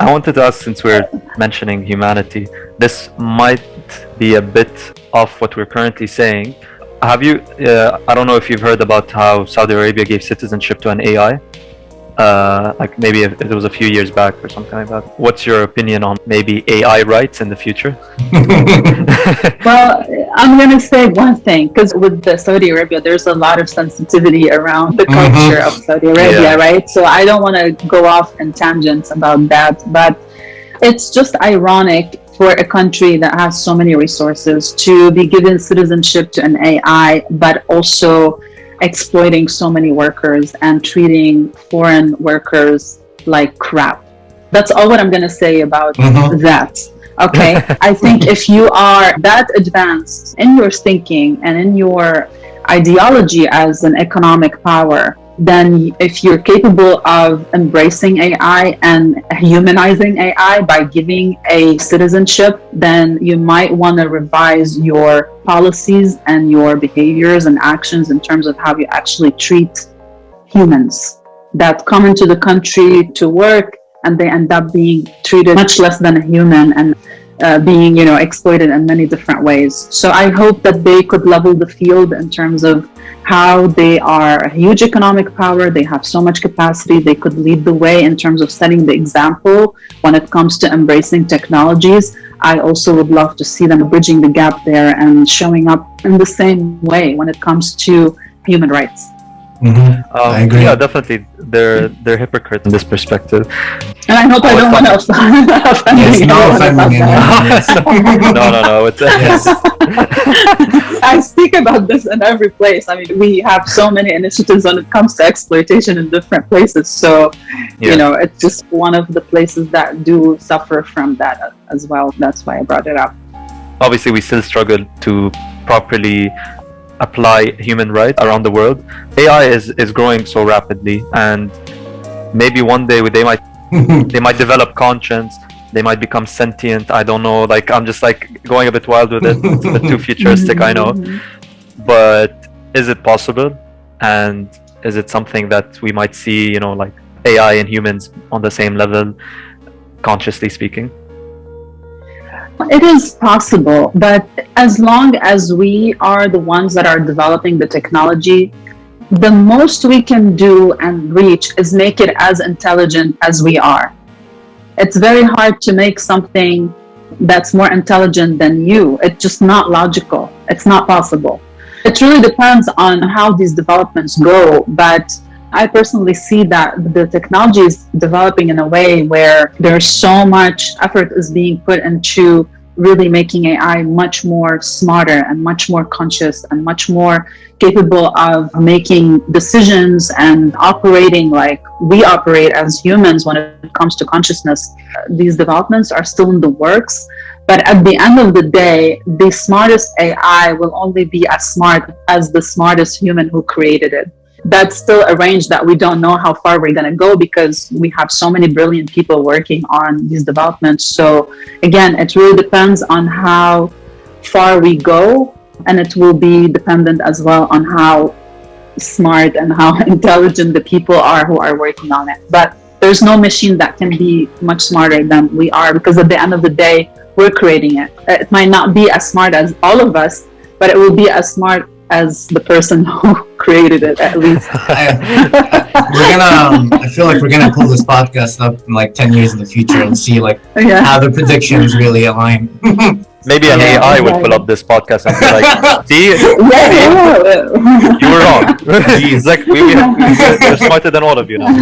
I wanted to ask, since we're mentioning humanity, this might be a bit off what we're currently saying. Have you, I don't know if you've heard about how Saudi Arabia gave citizenship to an AI? Like maybe if it was a few years back or something like that. What's your opinion on maybe AI rights in the future? Well, I'm going to say one thing, because with the Saudi Arabia, there's a lot of sensitivity around the culture of Saudi Arabia, right? So I don't want to go off in tangents about that, but it's just ironic for a country that has so many resources to be given citizenship to an AI, but also exploiting so many workers and treating foreign workers like crap. That's all what I'm going to say about that. Okay. I think if you are that advanced in your thinking and in your ideology as an economic power, then if you're capable of embracing AI and humanizing AI by giving a citizenship, then you might want to revise your policies and your behaviors and actions in terms of how you actually treat humans that come into the country to work, and they end up being treated much less than a human and being, exploited in many different ways. So I hope that they could level the field in terms of how they are a huge economic power. They have so much capacity. They could lead the way in terms of setting the example when it comes to embracing technologies. I also would love to see them bridging the gap there and showing up in the same way when it comes to human rights. I agree. Yeah, definitely. They're hypocrites in this perspective. And I hope I don't want to offend anyone. No. It's I speak about this in every place. I mean, we have so many initiatives when it comes to exploitation in different places. So, it's just one of the places that do suffer from that as well. That's why I brought it up. Obviously, we still struggle to properly apply human rights around the world. AI is growing so rapidly, and maybe one day they might develop conscience. They might become sentient. I don't know. Like, I'm just like going a bit wild with it. It's a bit too futuristic, I know. But is it possible? And is it something that we might see, like AI and humans on the same level, consciously speaking? It is possible, but as long as we are the ones that are developing the technology, the most we can do and reach is make it as intelligent as we are. It's very hard to make something that's more intelligent than you. It's just not logical. It's not possible. It really depends on how these developments go, but I personally see that the technology is developing in a way where there's so much effort is being put into really making AI much more smarter and much more conscious and much more capable of making decisions and operating like we operate as humans when it comes to consciousness. These developments are still in the works, but at the end of the day, the smartest AI will only be as smart as the smartest human who created it. That's still a range that we don't know how far we're going to go because we have so many brilliant people working on these developments. So again, it really depends on how far we go, and it will be dependent as well on how smart and how intelligent the people are who are working on it. But there's no machine that can be much smarter than we are, because at the end of the day, we're creating it. It might not be as smart as all of us, but it will be as smart as the person who created it, at least. I feel like we're gonna pull this podcast up in like 10 years in the future and see how the predictions really align. Maybe an AI would pull up this podcast and be like, see, you were wrong. It's like we're smarter than all of you now.